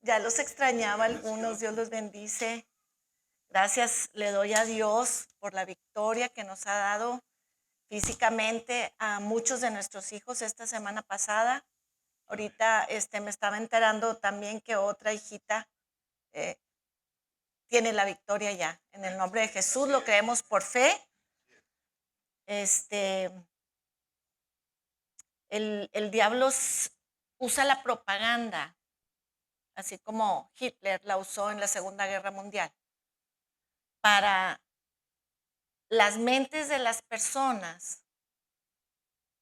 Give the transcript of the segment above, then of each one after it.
Ya los extrañaba algunos, Dios los bendice. Gracias le doy a Dios por la victoria que nos ha dado físicamente a muchos de nuestros hijos esta semana pasada. Ahorita me estaba enterando también que otra hijita eh, tiene la victoria ya. En el nombre de Jesús lo creemos por fe. Este, el diablo usa la propaganda, así como Hitler la usó en la Segunda Guerra Mundial, para las mentes de las personas.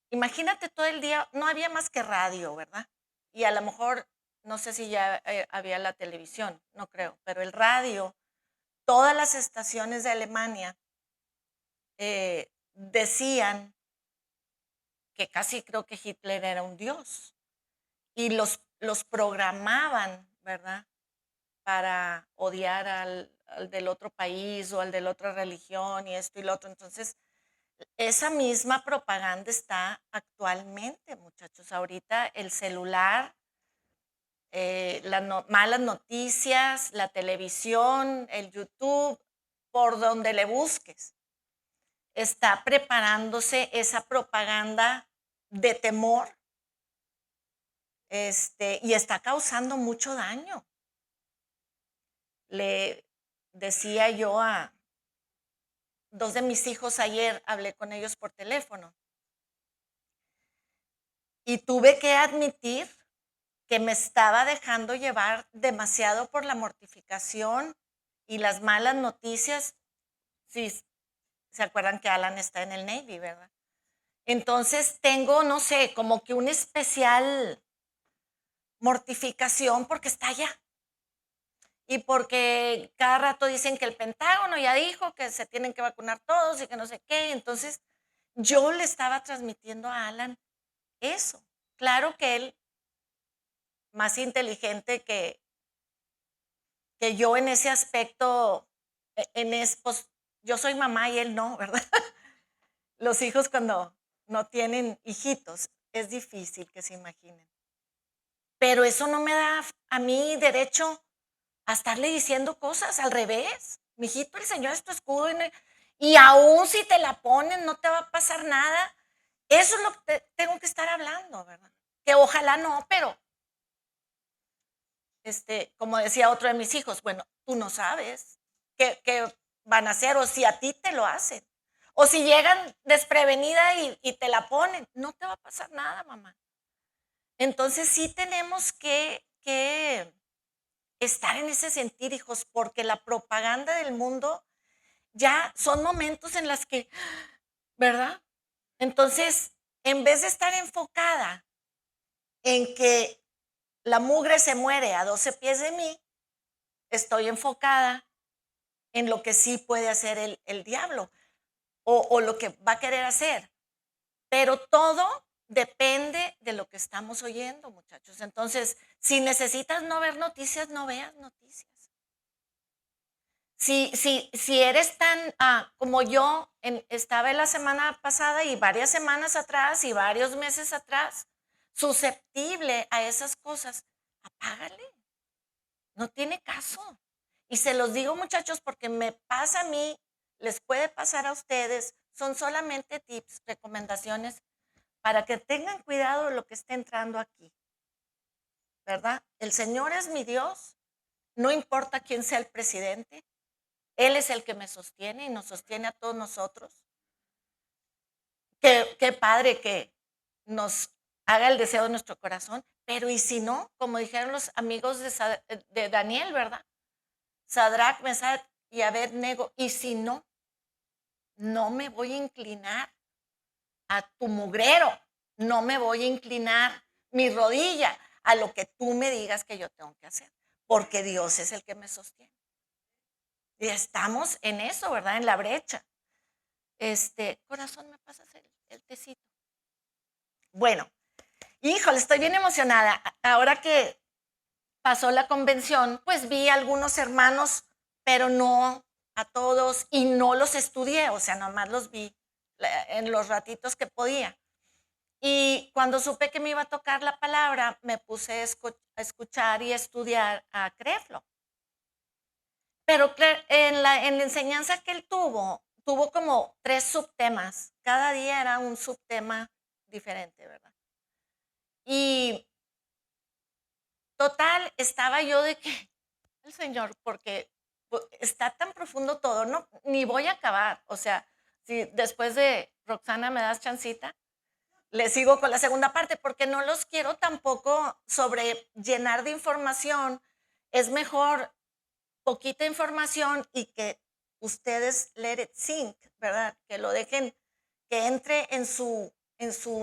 Imagínate todo el día, no había más que radio, ¿verdad? Y a lo mejor, no sé si ya había la televisión, no creo, pero el radio, todas las estaciones de Alemania decían que casi creo que Hitler era un dios y los programaban, ¿verdad? Para odiar al del otro país o al de la otra religión y esto y lo otro. Entonces, esa misma propaganda está actualmente, muchachos. Ahorita el celular, las malas noticias, la televisión, el YouTube, por donde le busques, está preparándose esa propaganda de temor, y está causando mucho daño. Le decía yo a dos de mis hijos ayer, hablé con ellos por teléfono y tuve que admitir que me estaba dejando llevar demasiado por la mortificación y las malas noticias. Sí, se acuerdan que Alan está en el Navy, ¿verdad? Entonces tengo, no sé, como que una especial mortificación porque está allá. Y porque cada rato dicen que el Pentágono ya dijo que se tienen que vacunar todos y que no sé qué. Entonces yo le estaba transmitiendo a Alan eso. Claro que él, más inteligente que yo en ese aspecto, pues yo soy mamá y él no, ¿verdad? Los hijos cuando no tienen hijitos, es difícil que se imaginen. Pero eso no me da a mí derecho a estarle diciendo cosas al revés. Mijito, el Señor es tu escudo y aún si te la ponen no te va a pasar nada. Eso es lo que tengo que estar hablando, ¿verdad? Que ojalá no, pero como decía otro de mis hijos, bueno, tú no sabes qué van a hacer o si a ti te lo hacen. O si llegan desprevenida y te la ponen, no te va a pasar nada, mamá. Entonces sí tenemos que estar en ese sentir, hijos, porque la propaganda del mundo ya son momentos en las que, ¿verdad? Entonces, en vez de estar enfocada en que la mugre se muere a 12 pies de mí, estoy enfocada en lo que sí puede hacer el diablo o lo que va a querer hacer. Pero todo depende de lo que estamos oyendo, muchachos. Entonces, si necesitas no ver noticias, no veas noticias. Si eres tan como yo, estaba la semana pasada y varias semanas atrás y varios meses atrás, susceptible a esas cosas, apágale, no tiene caso. Y se los digo, muchachos, porque me pasa a mí, les puede pasar a ustedes, son solamente tips, recomendaciones para que tengan cuidado de lo que está entrando aquí, ¿verdad? El Señor es mi Dios, no importa quién sea el presidente, Él es el que me sostiene y nos sostiene a todos nosotros. Qué padre que nos haga el deseo de nuestro corazón, pero y si no, como dijeron los amigos de Daniel, ¿verdad? Sadrach, Mesach y Abednego, y si no, no me voy a inclinar a tu mugrero, no me voy a inclinar mi rodilla a lo que tú me digas que yo tengo que hacer, porque Dios es el que me sostiene. Y estamos en eso, ¿verdad? En la brecha. Corazón, ¿me pasas el tecito? Bueno, híjole, estoy bien emocionada. Ahora que pasó la convención, pues vi a algunos hermanos, pero no a todos y no los estudié, o sea, nomás los vi en los ratitos que podía. Y cuando supe que me iba a tocar la palabra, me puse a escuchar y estudiar a Creflo. Pero en la enseñanza que él tuvo como 3 subtemas. Cada día era un subtema diferente, ¿verdad? Y total, estaba yo de que, el Señor, porque está tan profundo todo, no, ni voy a acabar. O sea, si después de Roxana me das chancita, le sigo con la segunda parte, porque no los quiero tampoco sobre llenar de información. Es mejor poquita información y que ustedes let it sink, ¿verdad? Que lo dejen, que entre en su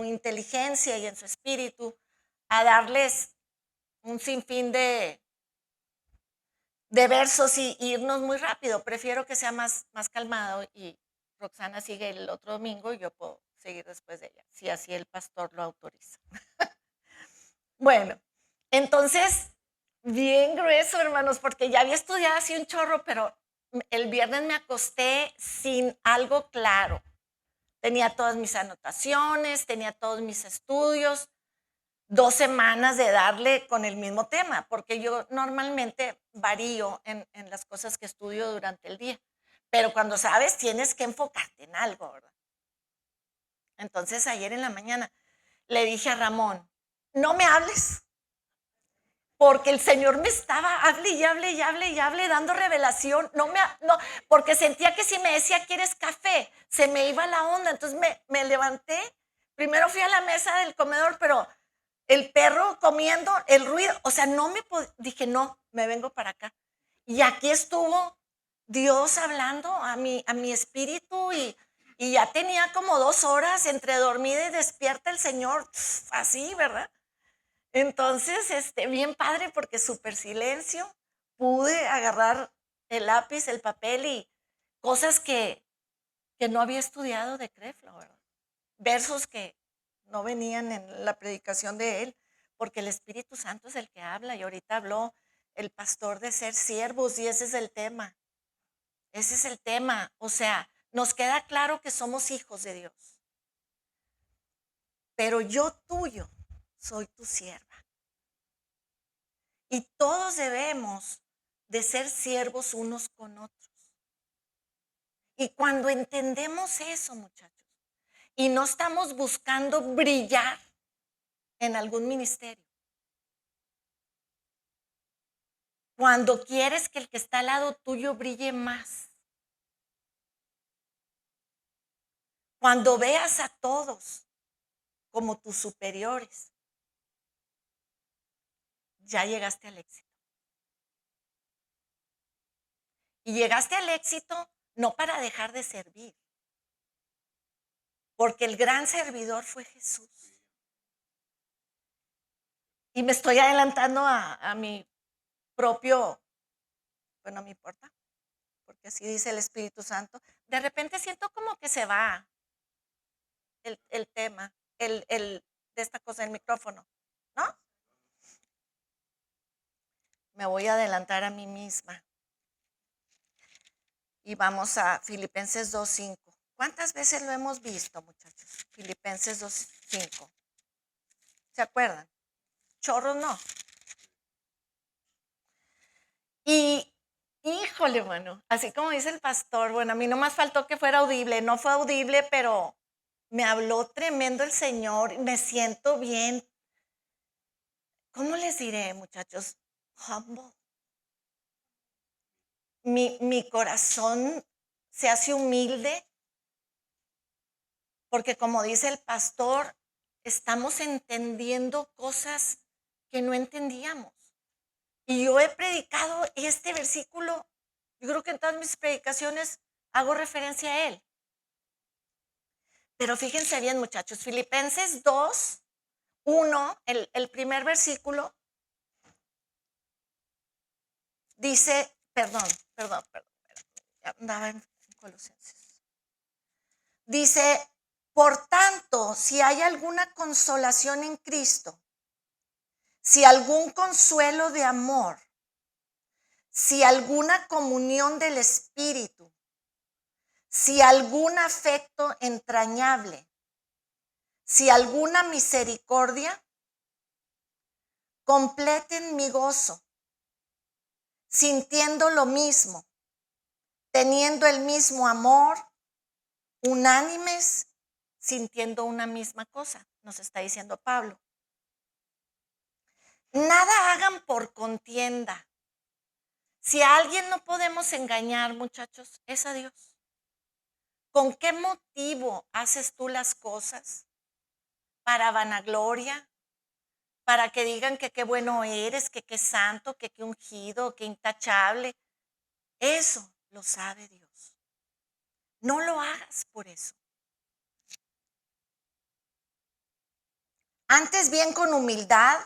inteligencia y en su espíritu a darles un sinfín de versos y irnos muy rápido. Prefiero que sea más calmado y Roxana sigue el otro domingo y yo puedo seguir después de ella, si así el pastor lo autoriza. Bueno, entonces, bien grueso, hermanos, porque ya había estudiado así un chorro, pero el viernes me acosté sin algo claro. Tenía todas mis anotaciones, tenía todos mis estudios, 2 semanas de darle con el mismo tema, porque yo normalmente varío en las cosas que estudio durante el día. Pero cuando sabes, tienes que enfocarte en algo, ¿verdad? Entonces, ayer en la mañana le dije a Ramón, no me hables, porque el Señor me estaba, hable y hable y hable y hable, dando revelación. No, porque sentía que si me decía, ¿quieres café? Se me iba la onda. Entonces me levanté. Primero fui a la mesa del comedor, pero el perro comiendo, el ruido, o sea, dije, no, me vengo para acá. Y aquí estuvo Dios hablando a mi espíritu y ya tenía como 2 horas entre dormida y despierta el Señor, así, ¿verdad? Entonces, bien padre porque súper silencio, pude agarrar el lápiz, el papel y cosas que no había estudiado de Creflo, ¿verdad? Versos que no venían en la predicación de él, porque el Espíritu Santo es el que habla y ahorita habló el pastor de ser siervos y ese es el tema. Ese es el tema. O sea, nos queda claro que somos hijos de Dios, pero yo tuyo soy tu sierva. Y todos debemos de ser siervos unos con otros. Y cuando entendemos eso, muchachos, y no estamos buscando brillar en algún ministerio, cuando quieres que el que está al lado tuyo brille más, cuando veas a todos como tus superiores, ya llegaste al éxito. Y llegaste al éxito no para dejar de servir, porque el gran servidor fue Jesús. Y me estoy adelantando a mi propio, bueno, no me importa, porque así dice el Espíritu Santo. De repente siento como que se va el tema, de esta cosa, el micrófono, ¿no? Me voy a adelantar a mí misma. Y vamos a Filipenses 2:5. ¿Cuántas veces lo hemos visto, muchachos? Filipenses 2:5. ¿Se acuerdan? Chorros no. Y, híjole, bueno, así como dice el pastor, bueno, a mí no más faltó que fuera audible. No fue audible, pero me habló tremendo el Señor. Me siento bien. ¿Cómo les diré, muchachos? Humble. Mi corazón se hace humilde porque como dice el pastor, estamos entendiendo cosas que no entendíamos. Y yo he predicado este versículo, yo creo que en todas mis predicaciones hago referencia a él. Pero fíjense bien, muchachos, Filipenses 2:1, el primer versículo, dice, perdón, andaba en Colosenses. Dice, por tanto, si hay alguna consolación en Cristo, si algún consuelo de amor, si alguna comunión del Espíritu, si algún afecto entrañable, si alguna misericordia, completen mi gozo, sintiendo lo mismo, teniendo el mismo amor, unánimes, sintiendo una misma cosa, nos está diciendo Pablo. Nada hagan por contienda. Si a alguien no podemos engañar, muchachos, es a Dios. ¿Con qué motivo haces tú las cosas? ¿Para vanagloria? ¿Para que digan que qué bueno eres, que qué santo, que qué ungido, que intachable? Eso lo sabe Dios. No lo hagas por eso. Antes bien con humildad,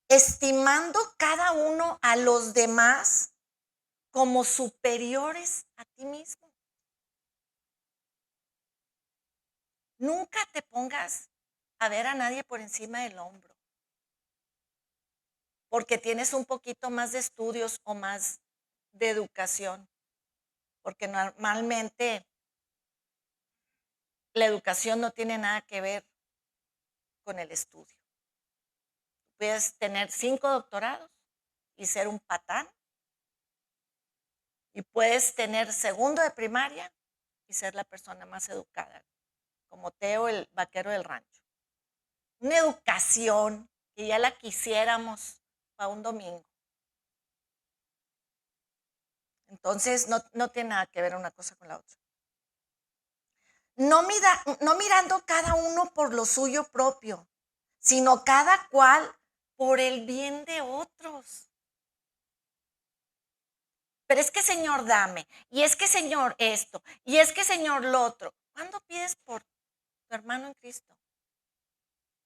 estimando cada uno a los demás como superiores a ti mismo. Nunca te pongas a ver a nadie por encima del hombro, porque tienes un poquito más de estudios o más de educación, porque normalmente la educación no tiene nada que ver con el estudio. Puedes tener 5 doctorados y ser un patán, y puedes tener segundo de primaria y ser la persona más educada, como Teo, el vaquero del rancho. Una educación que ya la quisiéramos para un domingo. Entonces, no tiene nada que ver una cosa con la otra. No mirando cada uno por lo suyo propio, sino cada cual por el bien de otros. Pero es que Señor, dame, y es que Señor esto, y es que Señor lo otro. ¿Cuándo pides por tu hermano en Cristo?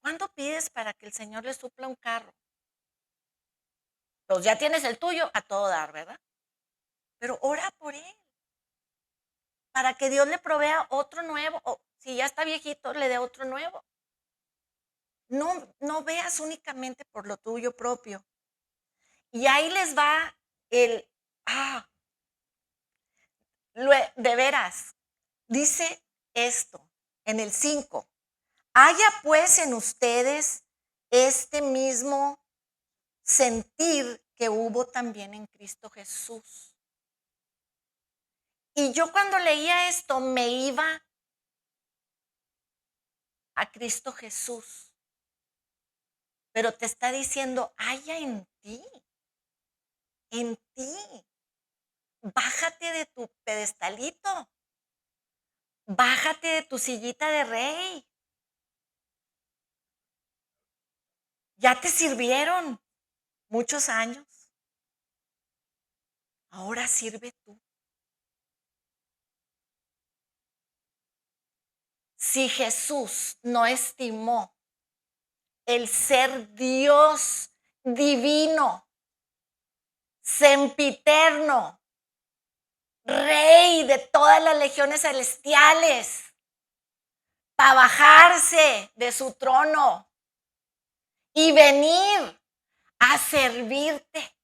¿Cuándo pides para que el Señor le supla un carro? Pues ya tienes el tuyo a todo dar, ¿verdad? Pero ora por él, para que Dios le provea otro nuevo, o si ya está viejito, le dé otro nuevo. No veas únicamente por lo tuyo propio. Y ahí les va el, de veras, dice esto en el 5. Haya pues en ustedes este mismo sentir que hubo también en Cristo Jesús. Y yo cuando leía esto me iba a Cristo Jesús. Pero te está diciendo, haya en ti, en ti. Bájate de tu pedestalito. Bájate de tu sillita de rey. Ya te sirvieron muchos años. Ahora sirve tú. Si Jesús no estimó el ser Dios divino, sempiterno, rey de todas las legiones celestiales, para bajarse de su trono y venir a servirte.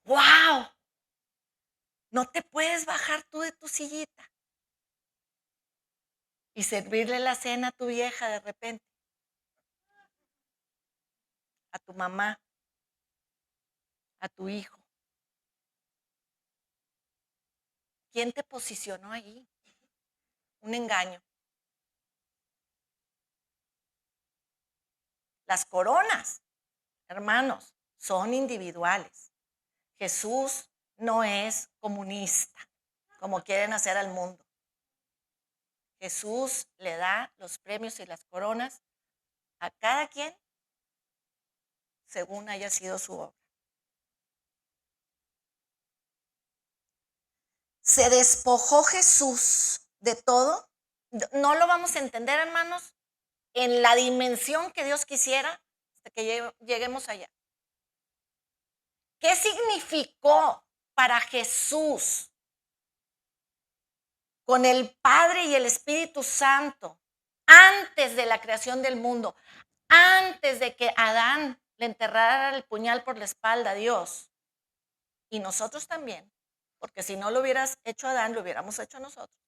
¡Wow! No te puedes bajar tú de tu sillita y servirle la cena a tu vieja de repente, a tu mamá, a tu hijo. ¿Quién te posicionó ahí? Un engaño. Las coronas, hermanos, son individuales. Jesús no es comunista, como quieren hacer al mundo. Jesús le da los premios y las coronas a cada quien según haya sido su obra. Se despojó Jesús de todo. No lo vamos a entender, hermanos, en la dimensión que Dios quisiera hasta que lleguemos allá. ¿Qué significó para Jesús con el Padre y el Espíritu Santo antes de la creación del mundo, antes de que Adán le enterrara el puñal por la espalda a Dios? Y nosotros también, porque si no lo hubieras hecho Adán, lo hubiéramos hecho nosotros.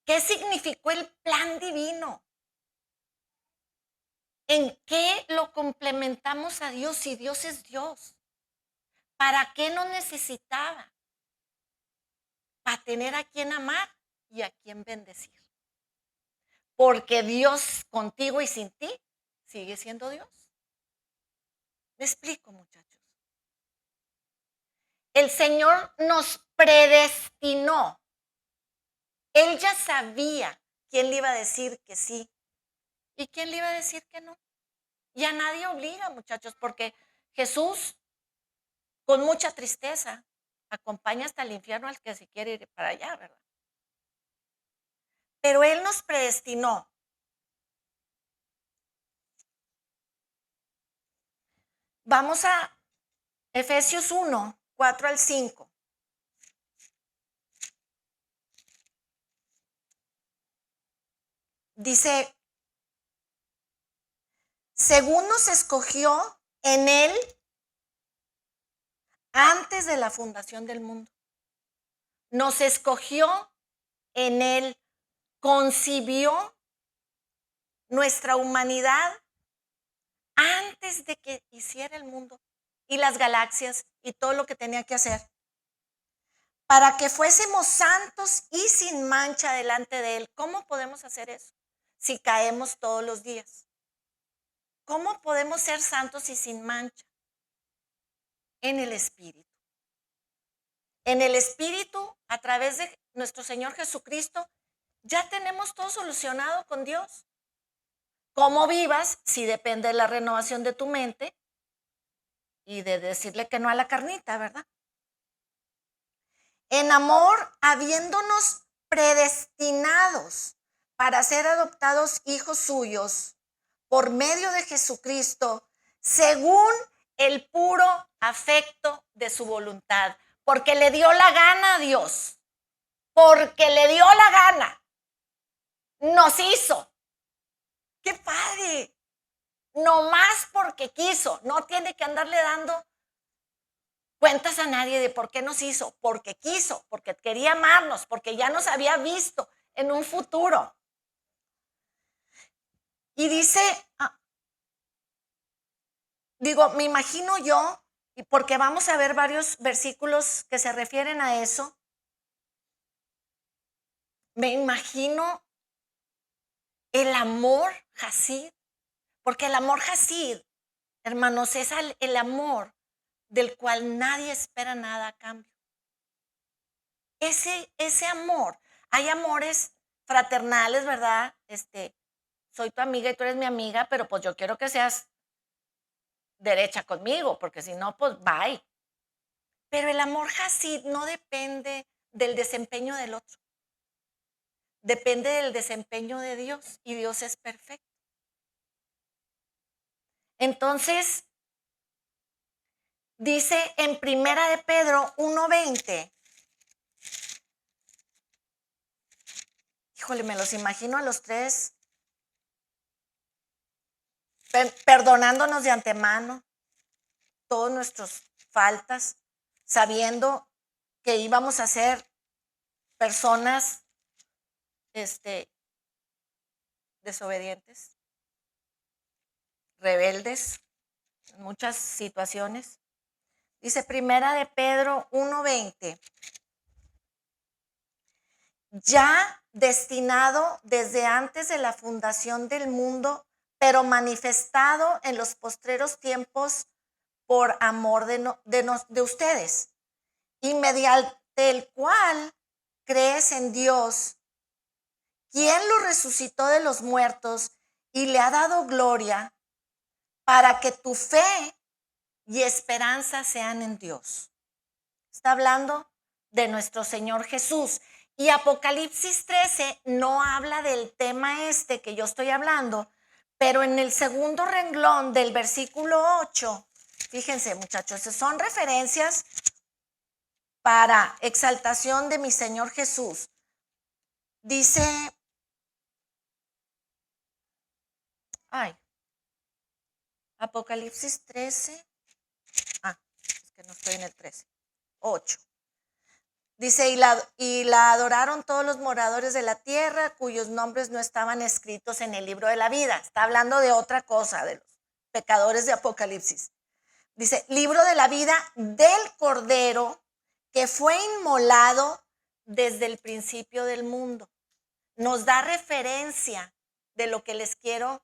¿Qué significó el plan divino? ¿En qué lo complementamos a Dios si Dios es Dios? ¿Para qué nos necesitaba? Para tener a quien amar y a quien bendecir. Porque Dios contigo y sin ti sigue siendo Dios. ¿Me explico, muchachos? El Señor nos predestinó. Él ya sabía quién le iba a decir que sí y quién le iba a decir que no. Y a nadie obliga, muchachos, porque Jesús, con mucha tristeza, acompaña hasta el infierno al que se quiere ir para allá, ¿verdad? Pero Él nos predestinó. Vamos a Efesios 1, 4 al 5. Dice, según nos escogió en Él antes de la fundación del mundo. Nos escogió en Él, concibió nuestra humanidad antes de que hiciera el mundo y las galaxias y todo lo que tenía que hacer, para que fuésemos santos y sin mancha delante de Él. ¿Cómo podemos hacer eso si caemos todos los días? ¿Cómo podemos ser santos y sin mancha? En el Espíritu. En el Espíritu, a través de nuestro Señor Jesucristo, ya tenemos todo solucionado con Dios. ¿Cómo vivas? Si depende de la renovación de tu mente y de decirle que no a la carnita, ¿verdad? En amor, habiéndonos predestinados para ser adoptados hijos suyos por medio de Jesucristo, según el puro afecto de su voluntad, porque le dio la gana a Dios, porque le dio la gana, nos hizo. ¡Qué padre! No más porque quiso, no tiene que andarle dando cuentas a nadie de por qué nos hizo, porque quiso, porque quería amarnos, porque ya nos había visto en un futuro. Y dice, me imagino yo, y porque vamos a ver varios versículos que se refieren a eso, me imagino el amor Hasid, porque el amor Hasid, hermanos, es el amor del cual nadie espera nada a cambio. Ese amor, hay amores fraternales, ¿verdad? Soy tu amiga y tú eres mi amiga, pero pues yo quiero que seas derecha conmigo, porque si no, pues bye. Pero el amor Hasid no depende del desempeño del otro. Depende del desempeño de Dios y Dios es perfecto. Entonces, dice en Primera de Pedro 1:20. Híjole, me los imagino a los tres perdonándonos de antemano todas nuestras faltas, sabiendo que íbamos a ser personas desobedientes, rebeldes en muchas situaciones. Dice Primera de Pedro 1:20. Ya destinado desde antes de la fundación del mundo, pero manifestado en los postreros tiempos por amor de ustedes, y mediante el cual crees en Dios, quien lo resucitó de los muertos y le ha dado gloria, para que tu fe y esperanza sean en Dios. Está hablando de nuestro Señor Jesús. Y Apocalipsis 13 no habla del tema que yo estoy hablando, pero en el segundo renglón del versículo 8, fíjense muchachos, son referencias para exaltación de mi Señor Jesús. Dice, Apocalipsis 13, es que no estoy en el 13, 8. Dice, y la adoraron todos los moradores de la tierra cuyos nombres no estaban escritos en el libro de la vida. Está hablando de otra cosa, de los pecadores de Apocalipsis. Dice, libro de la vida del Cordero que fue inmolado desde el principio del mundo. Nos da referencia de lo que les quiero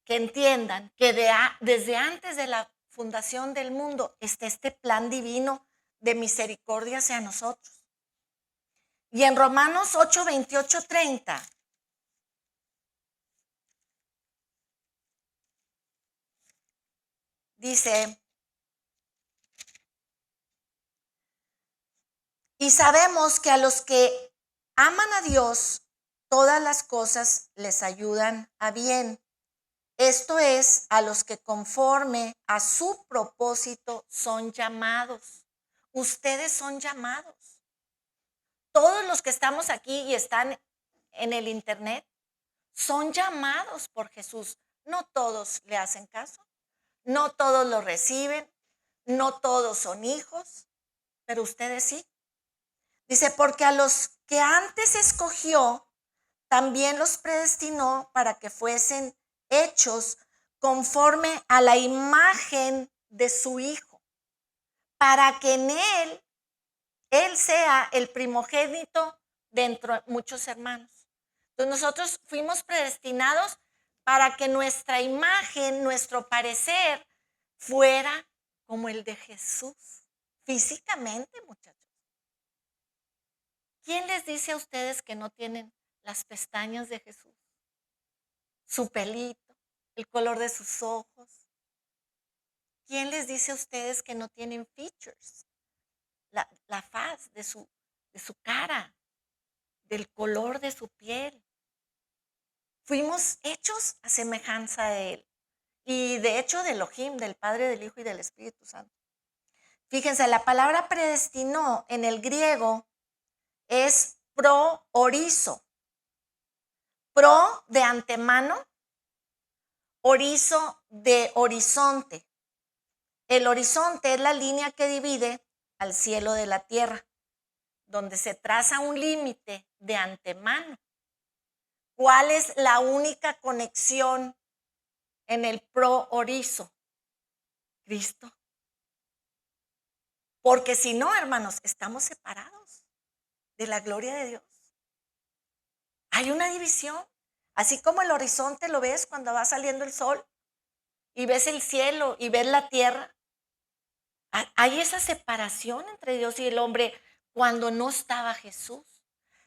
que entiendan, que desde antes de la fundación del mundo está este plan divino de misericordia hacia nosotros. Y en Romanos 8, 28, 30, dice, y sabemos que a los que aman a Dios, todas las cosas les ayudan a bien. Esto es, a los que conforme a su propósito son llamados. Ustedes son llamados. Todos los que estamos aquí y están en el internet son llamados por Jesús. No todos le hacen caso, no todos lo reciben, no todos son hijos, pero ustedes sí. Dice, porque a los que antes escogió, también los predestinó para que fuesen hechos conforme a la imagen de su Hijo, para que en Él sea el primogénito de entre muchos hermanos. Entonces nosotros fuimos predestinados para que nuestra imagen, nuestro parecer fuera como el de Jesús, físicamente, muchachos. ¿Quién les dice a ustedes que no tienen las pestañas de Jesús? Su pelito, el color de sus ojos. ¿Quién les dice a ustedes que no tienen features? La faz de su cara, del color de su piel. Fuimos hechos a semejanza de Él. Y de hecho de Elohim, del Padre, del Hijo y del Espíritu Santo. Fíjense, la palabra predestinó en el griego es pro-orizo. Pro de antemano, orizo de horizonte. El horizonte es la línea que divide al cielo de la tierra, donde se traza un límite de antemano. ¿Cuál es la única conexión en el pro-orizo? Cristo. Porque si no, hermanos, estamos separados de la gloria de Dios. Hay una división. Así como el horizonte lo ves cuando va saliendo el sol y ves el cielo y ves la tierra. Hay esa separación entre Dios y el hombre cuando no estaba Jesús.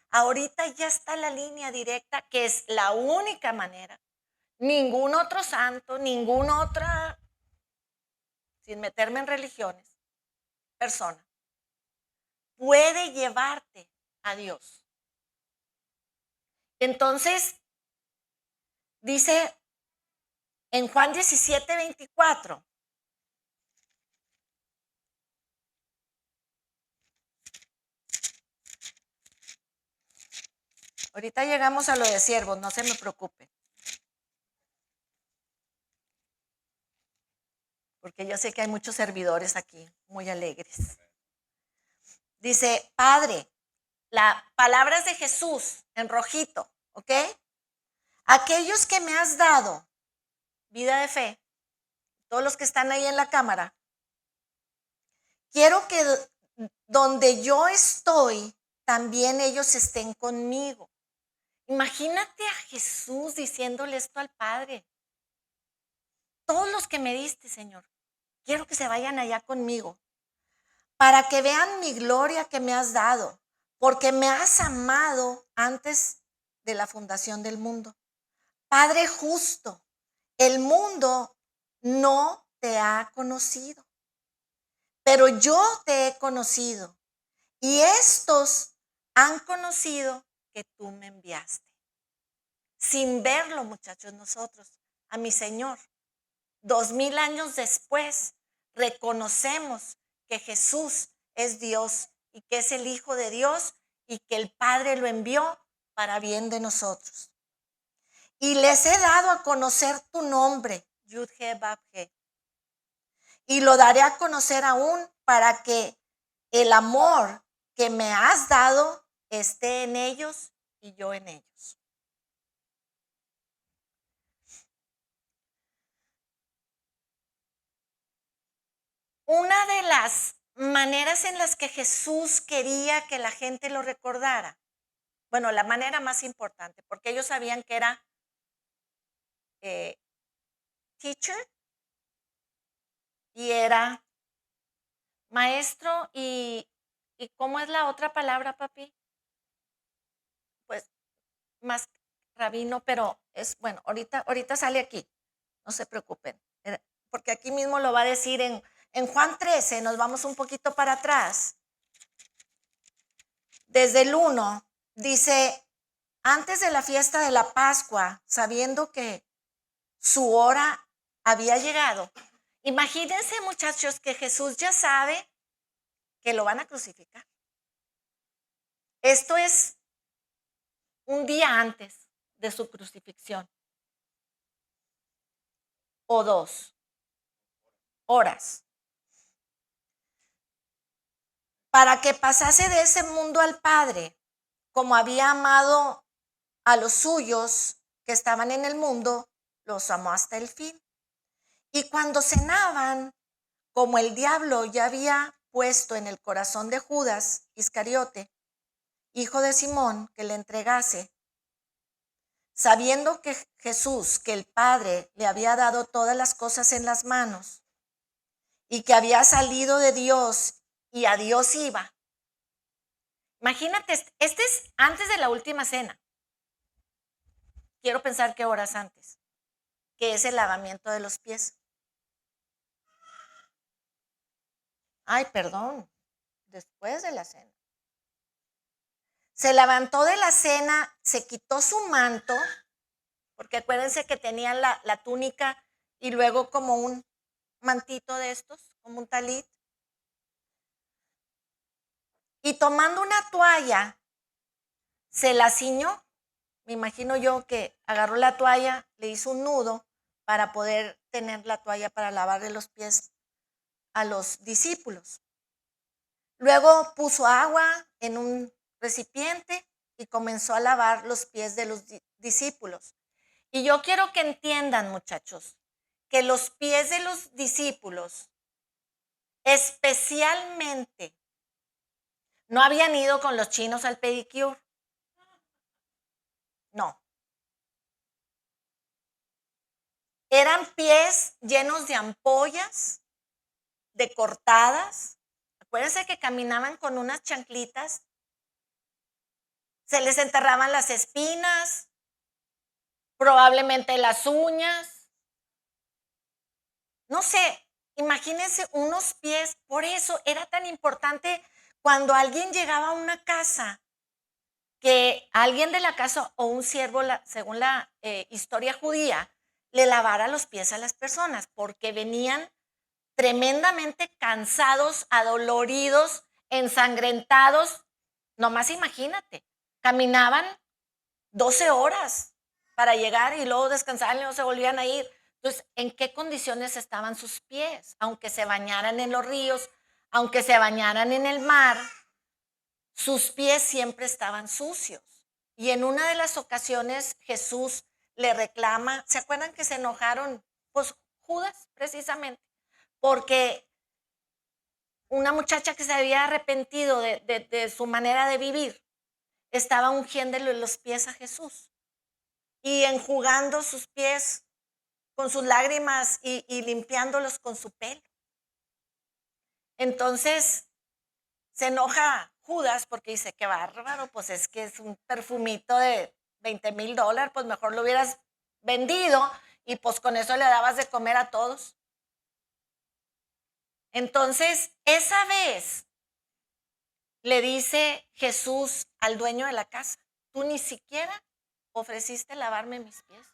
Ahorita ya está la línea directa, que es la única manera. Ningún otro santo, ninguna otra, sin meterme en religiones, persona puede llevarte a Dios. Entonces, dice en Juan 17, 24. Ahorita llegamos a lo de siervos, no se me preocupe. Porque yo sé que hay muchos servidores aquí, muy alegres. Dice, Padre, las palabras de Jesús en rojito, ¿ok? Aquellos que me has dado vida de fe, todos los que están ahí en la cámara, quiero que donde yo estoy, también ellos estén conmigo. Imagínate a Jesús diciéndole esto al Padre. Todos los que me diste, Señor, quiero que se vayan allá conmigo, para que vean mi gloria que me has dado, porque me has amado antes de la fundación del mundo. Padre justo, el mundo no te ha conocido, pero yo te he conocido, y estos han conocido que tú me enviaste. Sin verlo, muchachos, nosotros, a mi Señor, 2000 años después, reconocemos que Jesús es Dios y que es el Hijo de Dios y que el Padre lo envió para bien de nosotros. Y les he dado a conocer tu nombre, Yud-He-Bab-He, y lo daré a conocer aún para que el amor que me has dado esté en ellos y yo en ellos. Una de las maneras en las que Jesús quería que la gente lo recordara, bueno, la manera más importante, porque ellos sabían que era eh, teacher y era maestro y ¿cómo es la otra palabra, papi? Pues más rabino, pero es, bueno, ahorita sale aquí, no se preocupen, porque aquí mismo lo va a decir en Juan 13, nos vamos un poquito para atrás, desde el 1, dice, antes de la fiesta de la Pascua, sabiendo que su hora había llegado. Imagínense, muchachos, que Jesús ya sabe que lo van a crucificar. Esto es un día antes de su crucifixión, o 2 horas, para que pasase de ese mundo al Padre, como había amado a los suyos que estaban en el mundo, los amó hasta el fin. Y cuando cenaban, como el diablo ya había puesto en el corazón de Judas Iscariote, hijo de Simón, que le entregase, sabiendo que Jesús, que el Padre le había dado todas las cosas en las manos y que había salido de Dios y a Dios iba. Imagínate, este es antes de la última cena. Quiero pensar que horas antes, que es el lavamiento de los pies. Ay, perdón, después de la cena. Se levantó de la cena, se quitó su manto, porque acuérdense que tenían la túnica y luego como un mantito de estos, como un talit. Y tomando una toalla, se la ciñó. Me imagino yo que agarró la toalla, le hizo un nudo para poder tener la toalla para lavarle los pies a los discípulos. Luego puso agua en un recipiente y comenzó a lavar los pies de los discípulos. Y yo quiero que entiendan, muchachos, que los pies de los discípulos, especialmente, no habían ido con los chinos al pedicure. No. Eran pies llenos de ampollas, de cortadas. Acuérdense que caminaban con unas chanclitas. Se les enterraban las espinas, probablemente las uñas. No sé, imagínense unos pies. Por eso era tan importante cuando alguien llegaba a una casa, que alguien de la casa o un siervo, según la historia judía, le lavara los pies a las personas, porque venían tremendamente cansados, adoloridos, ensangrentados. Nomás imagínate, caminaban 12 horas para llegar y luego descansaban y luego se volvían a ir. Entonces, ¿en qué condiciones estaban sus pies? Aunque se bañaran en los ríos, aunque se bañaran en el mar, sus pies siempre estaban sucios. Y en una de las ocasiones Jesús le reclama, ¿se acuerdan que se enojaron? Pues Judas, precisamente, porque una muchacha que se había arrepentido de su manera de vivir, estaba ungiéndole los pies a Jesús y enjugando sus pies con sus lágrimas y limpiándolos con su pelo. Entonces se enoja Judas porque dice, qué bárbaro, pues es que es un perfumito de $20,000, pues mejor lo hubieras vendido y pues con eso le dabas de comer a todos. Entonces, esa vez le dice Jesús al dueño de la casa, tú ni siquiera ofreciste lavarme mis pies.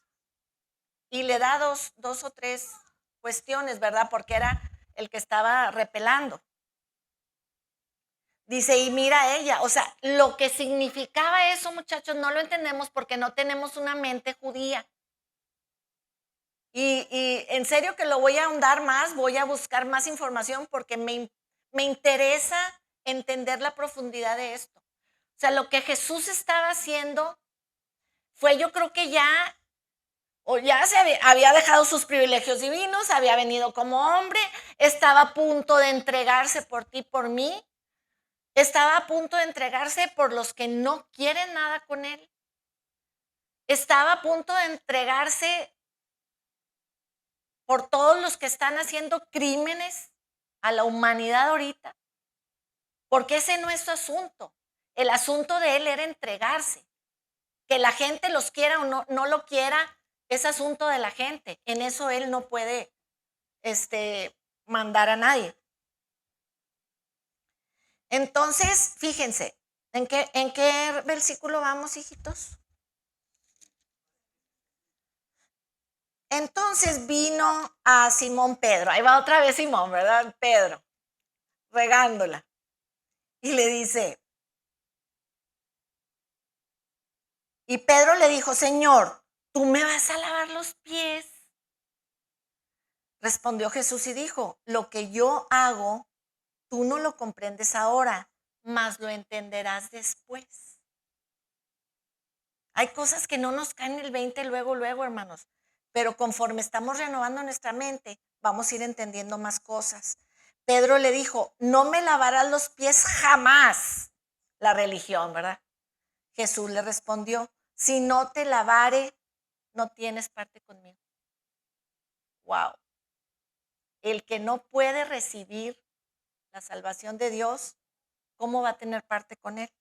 Y le da dos o tres cuestiones, ¿verdad? Porque era el que estaba repelando. Dice, y mira ella, o sea, lo que significaba eso, muchachos, no lo entendemos porque no tenemos una mente judía. Y en serio que lo voy a ahondar más, voy a buscar más información porque me interesa entender la profundidad de esto. O sea, lo que Jesús estaba haciendo fue, yo creo que ya se había dejado sus privilegios divinos, había venido como hombre, estaba a punto de entregarse por ti, por mí, estaba a punto de entregarse por los que no quieren nada con él, estaba a punto de entregarse por todos los que están haciendo crímenes a la humanidad ahorita, porque ese no es su asunto. El asunto de él era entregarse. Que la gente los quiera o no lo quiera, es asunto de la gente. En eso él no puede mandar a nadie. Entonces, fíjense, ¿en qué versículo vamos, hijitos? Entonces vino a Simón Pedro. Ahí va otra vez Simón, ¿verdad? Pedro, regándola. Y le dice, y Pedro le dijo, Señor, ¿tú me vas a lavar los pies? Respondió Jesús y dijo, lo que yo hago, tú no lo comprendes ahora, mas lo entenderás después. Hay cosas que no nos caen el 20 luego, hermanos, pero conforme estamos renovando nuestra mente, vamos a ir entendiendo más cosas. Pedro le dijo, no me lavarás los pies jamás. La religión, ¿verdad? Jesús le respondió, si no te lavare, no tienes parte conmigo. Wow. El que no puede recibir la salvación de Dios, ¿cómo va a tener parte con él?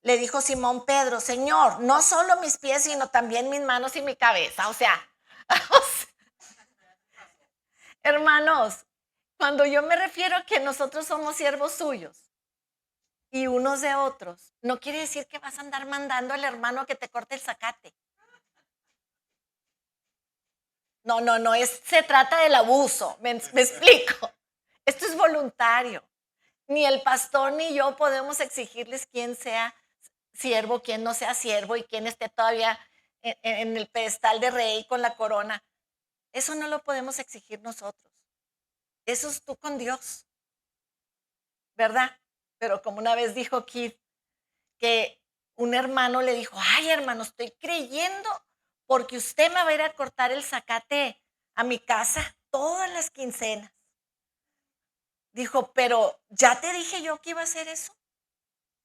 Le dijo Simón Pedro, Señor, no solo mis pies, sino también mis manos y mi cabeza. O sea, hermanos, cuando yo me refiero a que nosotros somos siervos suyos y unos de otros, no quiere decir que vas a andar mandando al hermano que te corte el zacate. No, se trata del abuso, me explico. Esto es voluntario. Ni el pastor ni yo podemos exigirles quién sea siervo, quién no sea siervo y quién esté todavía en el pedestal de rey con la corona. Eso no lo podemos exigir nosotros. Eso es tú con Dios, ¿verdad? Pero como una vez dijo Keith, que un hermano le dijo, ay hermano, estoy creyendo porque usted me va a ir a cortar el zacate a mi casa todas las quincenas. Dijo, pero ya te dije yo que iba a hacer eso.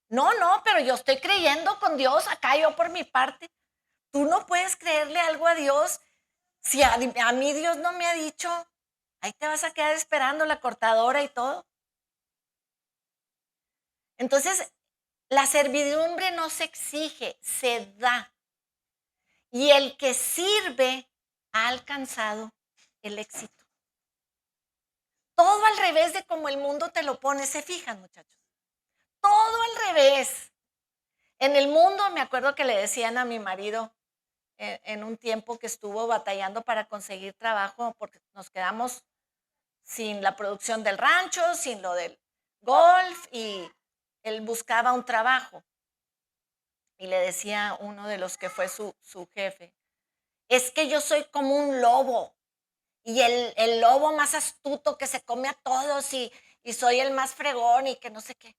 No, pero yo estoy creyendo con Dios, acá yo por mi parte. Tú no puedes creerle algo a Dios si a mí Dios no me ha dicho, ahí te vas a quedar esperando la cortadora y todo. Entonces, la servidumbre no se exige, se da. Y el que sirve ha alcanzado el éxito. Todo al revés de como el mundo te lo pone, ¿se fijan, muchachos? Todo al revés. En el mundo, me acuerdo que le decían a mi marido en un tiempo que estuvo batallando para conseguir trabajo porque nos quedamos sin la producción del rancho, sin lo del golf y él buscaba un trabajo. Y le decía uno de los que fue su jefe, es que yo soy como un lobo y el lobo más astuto que se come a todos y soy el más fregón y que no sé qué.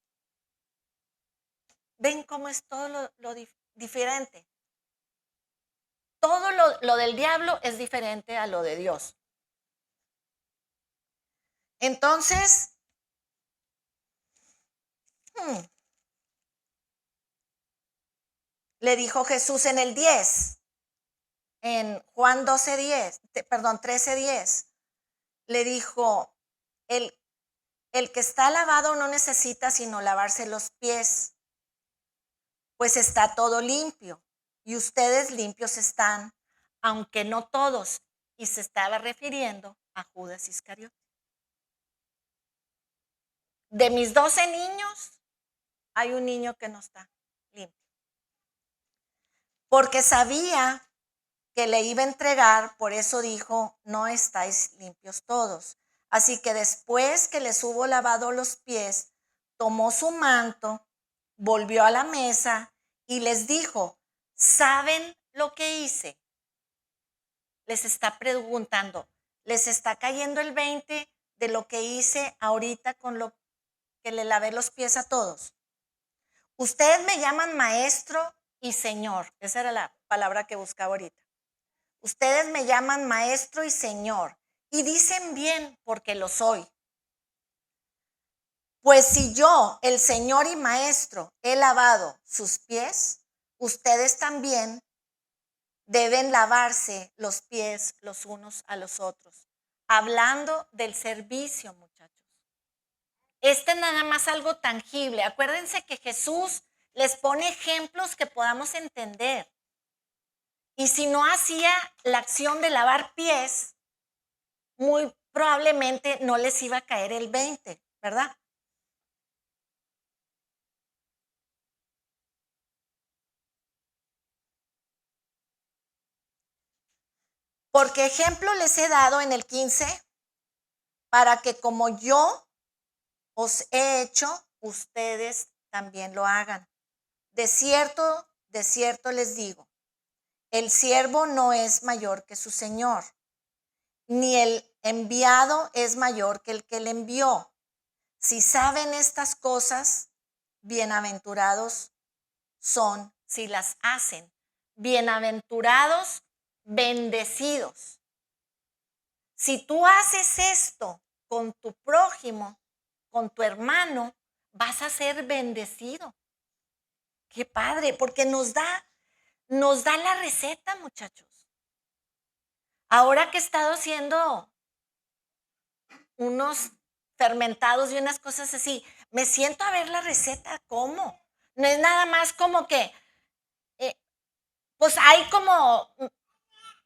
¿Ven cómo es todo lo diferente? Todo lo del diablo es diferente a lo de Dios. Entonces, le dijo Jesús en el 10, en Juan 13:10, le dijo, el que está lavado no necesita sino lavarse los pies, pues está todo limpio, y ustedes limpios están, aunque no todos. Y se estaba refiriendo a Judas Iscariote. De mis 12 niños, hay un niño que no está limpio. Porque sabía que le iba a entregar, por eso dijo, no estáis limpios todos. Así que después que les hubo lavado los pies, tomó su manto, volvió a la mesa y les dijo, ¿saben lo que hice? Les está preguntando, ¿les está cayendo el 20 de lo que hice ahorita con lo que le lavé los pies a todos. Ustedes me llaman maestro y señor. Esa era la palabra que buscaba ahorita. Ustedes me llaman maestro y señor. Y dicen bien porque lo soy. Pues si yo, el señor y maestro, he lavado sus pies, ustedes también deben lavarse los pies los unos a los otros. Hablando del servicio, muchachos. Este es nada más algo tangible. Acuérdense que Jesús les pone ejemplos que podamos entender. Y si no hacía la acción de lavar pies, muy probablemente no les iba a caer el 20, ¿verdad? Porque ejemplo les he dado en el 15, para que como yo os he hecho, ustedes también lo hagan. De cierto les digo, el siervo no es mayor que su señor, ni el enviado es mayor que el que le envió. Si saben estas cosas, bienaventurados son si las hacen. Bienaventurados, bendecidos. Si tú haces esto con tu prójimo, con tu hermano, vas a ser bendecido. Qué padre, porque nos da la receta, muchachos. Ahora que he estado haciendo unos fermentados y unas cosas así, me siento a ver la receta, ¿cómo? No es nada más como que, pues hay como,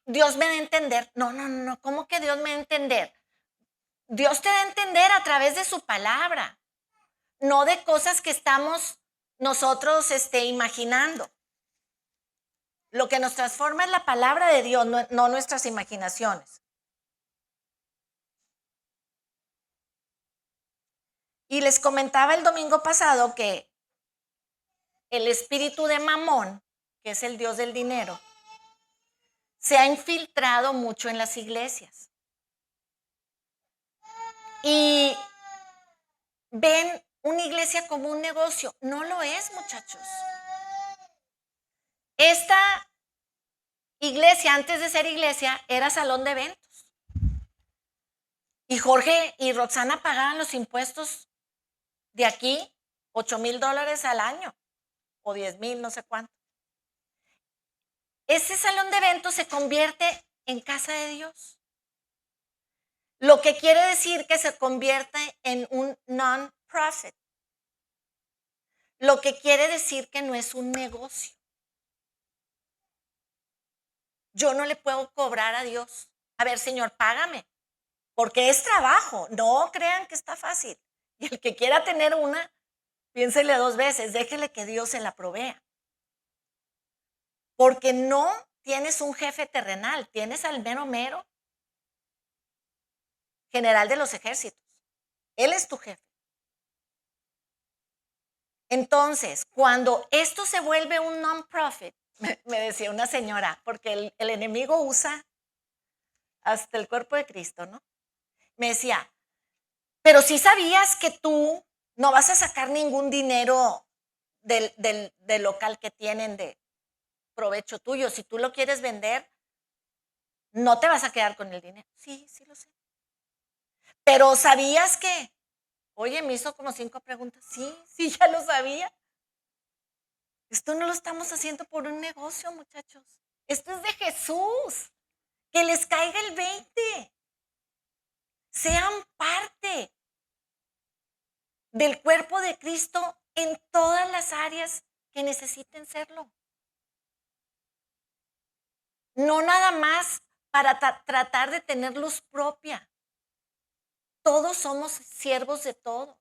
Dios me da a entender. No, ¿cómo que Dios me da a entender? Dios te da a entender a través de su palabra, no de cosas que estamos nosotros imaginando. Lo que nos transforma es la palabra de Dios, no nuestras imaginaciones. Y les comentaba el domingo pasado que el espíritu de Mamón, que es el dios del dinero, se ha infiltrado mucho en las iglesias. Y ven una iglesia como un negocio. No lo es, muchachos. Esta iglesia, antes de ser iglesia, era salón de eventos. Y Jorge y Roxana pagaban los impuestos de aquí, $8,000 al año, o 10,000, no sé cuánto. Ese salón de eventos se convierte en casa de Dios. Lo que quiere decir que se convierte en un non-profit. Lo que quiere decir que no es un negocio. Yo no le puedo cobrar a Dios. A ver, Señor, págame. Porque es trabajo. No crean que está fácil. Y el que quiera tener una, piénsele 2 veces. Déjele que Dios se la provea. Porque no tienes un jefe terrenal. Tienes al mero mero general de los ejércitos. Él es tu jefe. Entonces, cuando esto se vuelve un non-profit, me decía una señora, porque el enemigo usa hasta el cuerpo de Cristo, ¿no? Me decía, pero si sabías que tú no vas a sacar ningún dinero del local que tienen de provecho tuyo. Si tú lo quieres vender, no te vas a quedar con el dinero. Sí, sí lo sé. Pero ¿sabías que? Oye, me hizo como 5 preguntas. Sí, sí, ya lo sabía. Esto no lo estamos haciendo por un negocio, muchachos. Esto es de Jesús. Que les caiga el 20. Sean parte del cuerpo de Cristo en todas las áreas que necesiten serlo. No nada más para tratar de tener luz propia. Todos somos siervos de todos.